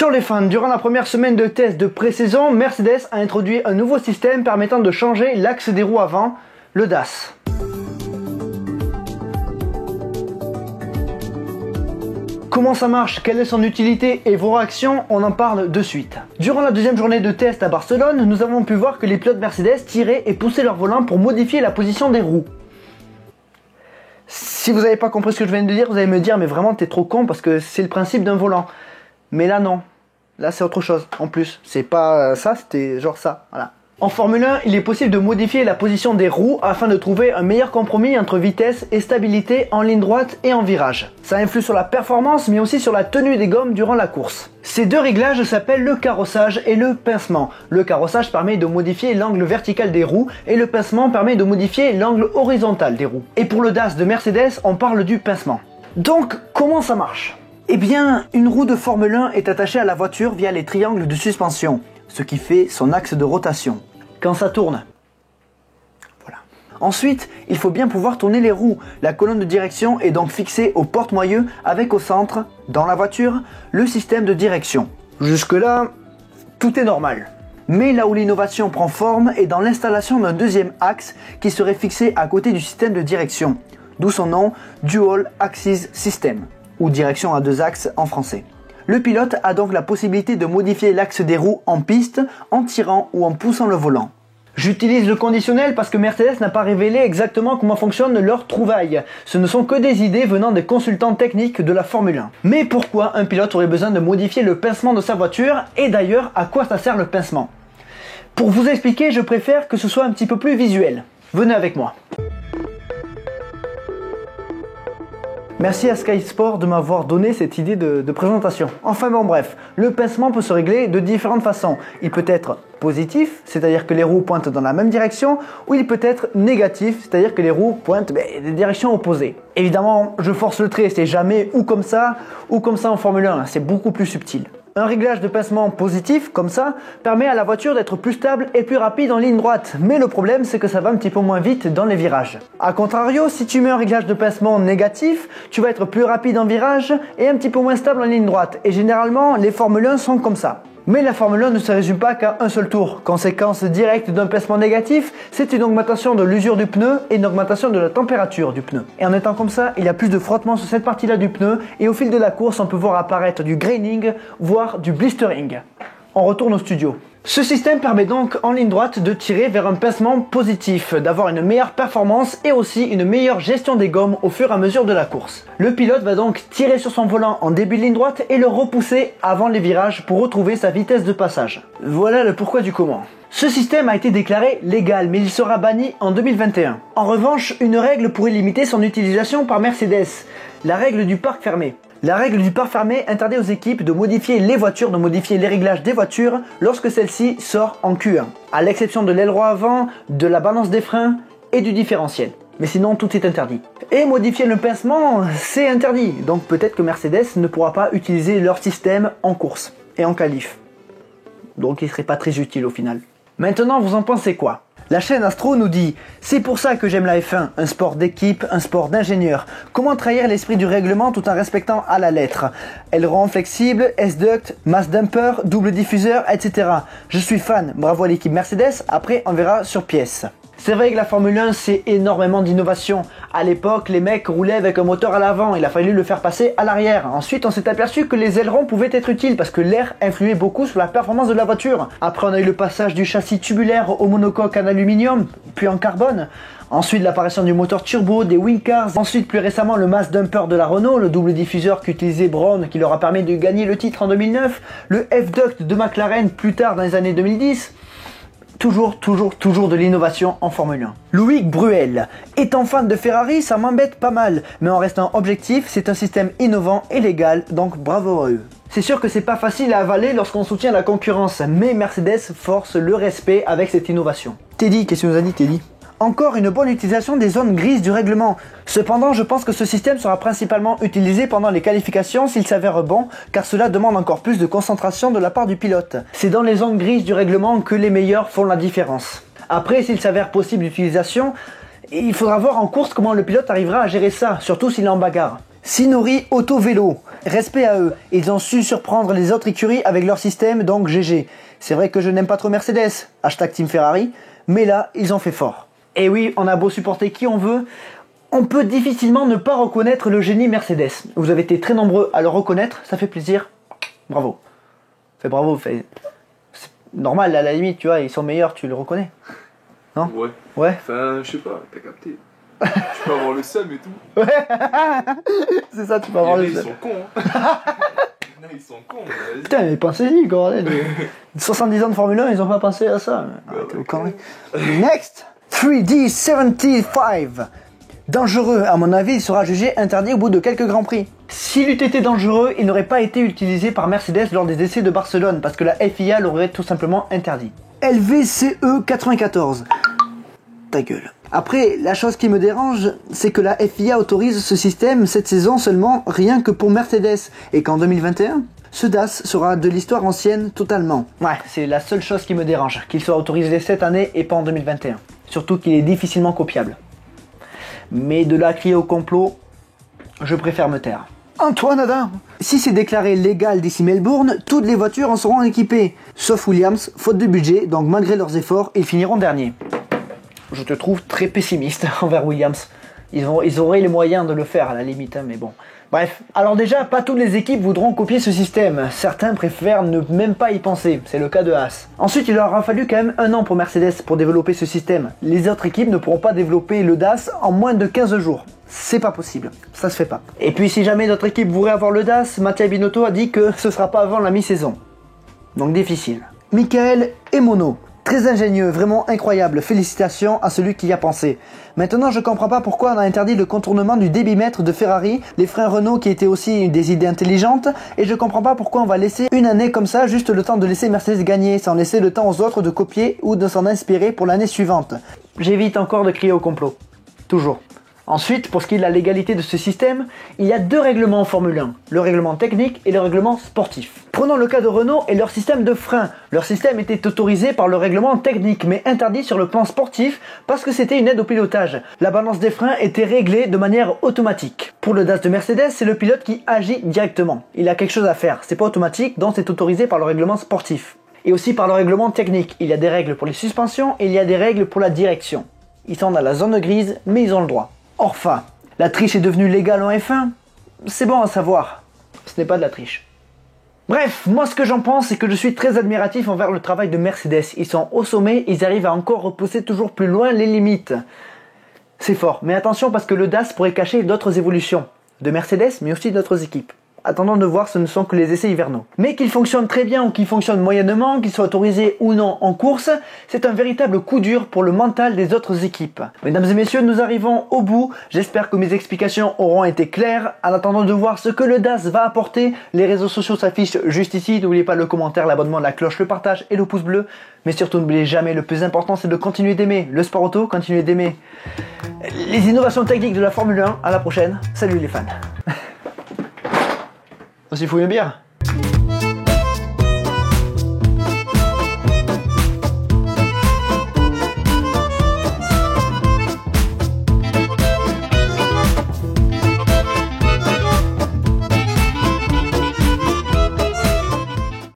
Ciao les fans, durant la première semaine de test de pré-saison, Mercedes a introduit un nouveau système permettant de changer l'axe des roues avant, le DAS. Comment ça marche, quelle est son utilité et vos réactions, on en parle de suite. Durant la deuxième journée de test à Barcelone, nous avons pu voir que les pilotes Mercedes tiraient et poussaient leur volant pour modifier la position des roues. Si vous n'avez pas compris ce que je viens de dire, vous allez me dire mais vraiment t'es trop con parce que c'est le principe d'un volant. Mais là non, là c'est autre chose en plus, c'est pas ça, c'était genre ça, voilà. En Formule 1, il est possible de modifier la position des roues afin de trouver un meilleur compromis entre vitesse et stabilité en ligne droite et en virage. Ça influe sur la performance mais aussi sur la tenue des gommes durant la course. Ces deux réglages s'appellent le carrossage et le pincement. Le carrossage permet de modifier l'angle vertical des roues et le pincement permet de modifier l'angle horizontal des roues. Et pour le DAS de Mercedes, on parle du pincement. Donc, comment ça marche ? Eh bien, une roue de Formule 1 est attachée à la voiture via les triangles de suspension, ce qui fait son axe de rotation. Quand ça tourne. Voilà. Ensuite, il faut bien pouvoir tourner les roues. La colonne de direction est donc fixée au porte-moyeu avec au centre, dans la voiture, le système de direction. Jusque-là, tout est normal. Mais là où l'innovation prend forme est dans l'installation d'un deuxième axe qui serait fixé à côté du système de direction, d'où son nom Dual Axis System, ou direction à deux axes en français. Le pilote a donc la possibilité de modifier l'axe des roues en piste, en tirant ou en poussant le volant. J'utilise le conditionnel parce que Mercedes n'a pas révélé exactement comment fonctionne leur trouvaille. Ce ne sont que des idées venant des consultants techniques de la Formule 1. Mais pourquoi un pilote aurait besoin de modifier le pincement de sa voiture et d'ailleurs à quoi ça sert le pincement? Pour vous expliquer, je préfère que ce soit un petit peu plus visuel. Venez avec moi. Merci à Sky Sport de m'avoir donné cette idée de présentation. Enfin bon bref, le pincement peut se régler de différentes façons. Il peut être positif, c'est-à-dire que les roues pointent dans la même direction, ou il peut être négatif, c'est-à-dire que les roues pointent des directions opposées. Évidemment, je force le trait, c'est jamais ou comme ça en Formule 1, c'est beaucoup plus subtil. Un réglage de pincement positif, comme ça, permet à la voiture d'être plus stable et plus rapide en ligne droite. Mais le problème, c'est que ça va un petit peu moins vite dans les virages. A contrario, si tu mets un réglage de pincement négatif, tu vas être plus rapide en virage et un petit peu moins stable en ligne droite. Et généralement, les Formule 1 sont comme ça. Mais la Formule 1 ne se résume pas qu'à un seul tour. Conséquence directe d'un pincement négatif, c'est une augmentation de l'usure du pneu et une augmentation de la température du pneu. Et en étant comme ça, il y a plus de frottement sur cette partie-là du pneu et au fil de la course, on peut voir apparaître du graining, voire du blistering. On retourne au studio. Ce système permet donc en ligne droite de tirer vers un pincement positif, d'avoir une meilleure performance et aussi une meilleure gestion des gommes au fur et à mesure de la course. Le pilote va donc tirer sur son volant en début de ligne droite et le repousser avant les virages pour retrouver sa vitesse de passage. Voilà le pourquoi du comment. Ce système a été déclaré légal mais il sera banni en 2021. En revanche, une règle pourrait limiter son utilisation par Mercedes, la règle du parc fermé. La règle du parc fermé interdit aux équipes de modifier les voitures, de modifier les réglages des voitures lorsque celle-ci sort en Q1, à l'exception de l'aileron avant, de la balance des freins et du différentiel. Mais sinon, tout est interdit. Et modifier le pincement, c'est interdit. Donc peut-être que Mercedes ne pourra pas utiliser leur système en course et en qualif. Donc il ne serait pas très utile au final. Maintenant, vous en pensez quoi ? La chaîne Astro nous dit « C'est pour ça que j'aime la F1, un sport d'équipe, un sport d'ingénieur. Comment trahir l'esprit du règlement tout en respectant à la lettre. Aileron flexible, S-duct, mass dumper, double diffuseur, etc. Je suis fan, bravo à l'équipe Mercedes, après on verra sur pièce. » C'est vrai que la Formule 1 c'est énormément d'innovation. À l'époque, les mecs roulaient avec un moteur à l'avant, il a fallu le faire passer à l'arrière. Ensuite, on s'est aperçu que les ailerons pouvaient être utiles parce que l'air influait beaucoup sur la performance de la voiture. Après, on a eu le passage du châssis tubulaire au monocoque en aluminium, puis en carbone. Ensuite, l'apparition du moteur turbo, des wing cars. Ensuite, plus récemment, le mass dumper de la Renault, le double diffuseur qu'utilisait Brown qui leur a permis de gagner le titre en 2009. Le F-duct de McLaren plus tard dans les années 2010. Toujours de l'innovation en Formule 1. Loïc Bruel. Étant fan de Ferrari, ça m'embête pas mal, mais en restant objectif, c'est un système innovant et légal, donc bravo à eux. C'est sûr que c'est pas facile à avaler lorsqu'on soutient la concurrence, mais Mercedes force le respect avec cette innovation. Teddy, qu'est-ce que nous a dit Teddy ? Encore une bonne utilisation des zones grises du règlement. Cependant, je pense que ce système sera principalement utilisé pendant les qualifications s'il s'avère bon, car cela demande encore plus de concentration de la part du pilote. C'est dans les zones grises du règlement que les meilleurs font la différence. Après, s'il s'avère possible d'utilisation, il faudra voir en course comment le pilote arrivera à gérer ça, surtout s'il est en bagarre. Sinori Auto Vélo, respect à eux, ils ont su surprendre les autres écuries avec leur système, donc GG. C'est vrai que je n'aime pas trop Mercedes, hashtag Team Ferrari, mais là, ils ont fait fort. Et oui, on a beau supporter qui on veut, on peut difficilement ne pas reconnaître le génie Mercedes. Vous avez été très nombreux à le reconnaître, ça fait plaisir. Bravo. Bravo, c'est normal, à la limite, tu vois, ils sont meilleurs, tu le reconnais. Non ? Ouais. Enfin, je sais pas, t'as capté. Tu peux avoir le seum et tout. Ouais. C'est ça, tu peux avoir le seum. Ils sont cons, hein. Ils sont cons, vas-y. Putain, mais pensez-y, bordel. 70 ans de Formule 1, ils ont pas pensé à ça. Next 3D75. Dangereux, à mon avis, il sera jugé interdit au bout de quelques grands prix. S'il eût été dangereux, il n'aurait pas été utilisé par Mercedes lors des essais de Barcelone, parce que la FIA l'aurait tout simplement interdit. LVCE 94. Ta gueule. Après, la chose qui me dérange, c'est que la FIA autorise ce système cette saison seulement rien que pour Mercedes, et qu'en 2021, ce DAS sera de l'histoire ancienne totalement. Ouais, c'est la seule chose qui me dérange, qu'il soit autorisé cette année et pas en 2021. Surtout qu'il est difficilement copiable. Mais de là à crier au complot, je préfère me taire. Antoine Adam. Si c'est déclaré légal d'ici Melbourne, toutes les voitures en seront équipées. Sauf Williams, faute de budget, donc malgré leurs efforts, ils finiront derniers. Je te trouve très pessimiste envers Williams. Ils auraient les moyens de le faire à la limite, hein, mais bon. Bref, alors déjà, pas toutes les équipes voudront copier ce système. Certains préfèrent ne même pas y penser, c'est le cas de Haas. Ensuite, il leur aura fallu quand même 1 an pour Mercedes pour développer ce système. Les autres équipes ne pourront pas développer le DAS en moins de 15 jours. C'est pas possible, ça se fait pas. Et puis si jamais d'autres équipes voulaient avoir le DAS, Mattia Binotto a dit que ce sera pas avant la mi-saison. Donc difficile. Michael Emono. Très ingénieux, vraiment incroyable, félicitations à celui qui y a pensé. Maintenant je comprends pas pourquoi on a interdit le contournement du débitmètre de Ferrari, les freins Renault qui étaient aussi des idées intelligentes, et je comprends pas pourquoi on va laisser une année comme ça, juste le temps de laisser Mercedes gagner, sans laisser le temps aux autres de copier ou de s'en inspirer pour l'année suivante. J'évite encore de crier au complot. Toujours. Ensuite, pour ce qui est de la légalité de ce système, il y a 2 règlements en Formule 1, le règlement technique et le règlement sportif. Prenons le cas de Renault et leur système de frein. Leur système était autorisé par le règlement technique, mais interdit sur le plan sportif parce que c'était une aide au pilotage. La balance des freins était réglée de manière automatique. Pour le DAS de Mercedes, c'est le pilote qui agit directement. Il a quelque chose à faire, c'est pas automatique, donc c'est autorisé par le règlement sportif. Et aussi par le règlement technique. Il y a des règles pour les suspensions et il y a des règles pour la direction. Ils sont dans la zone grise, mais ils ont le droit. Enfin, la triche est devenue légale en F1 ? C'est bon à savoir, ce n'est pas de la triche. Bref, moi ce que j'en pense, c'est que je suis très admiratif envers le travail de Mercedes. Ils sont au sommet, ils arrivent à encore repousser toujours plus loin les limites. C'est fort, mais attention parce que le DAS pourrait cacher d'autres évolutions. De Mercedes, mais aussi d'autres équipes. Attendons de voir, ce ne sont que les essais hivernaux. Mais qu'il fonctionne très bien ou qu'il fonctionne moyennement, qu'il soit autorisé ou non en course, c'est un véritable coup dur pour le mental des autres équipes. Mesdames et messieurs, nous arrivons au bout. J'espère que mes explications auront été claires. En attendant de voir ce que le DAS va apporter, les réseaux sociaux s'affichent juste ici. N'oubliez pas le commentaire, l'abonnement, la cloche, le partage et le pouce bleu. Mais surtout, n'oubliez jamais, le plus important, c'est de continuer d'aimer le sport auto, continuer d'aimer les innovations techniques de la Formule 1. À la prochaine. Salut les fans. On s'y fout une bière.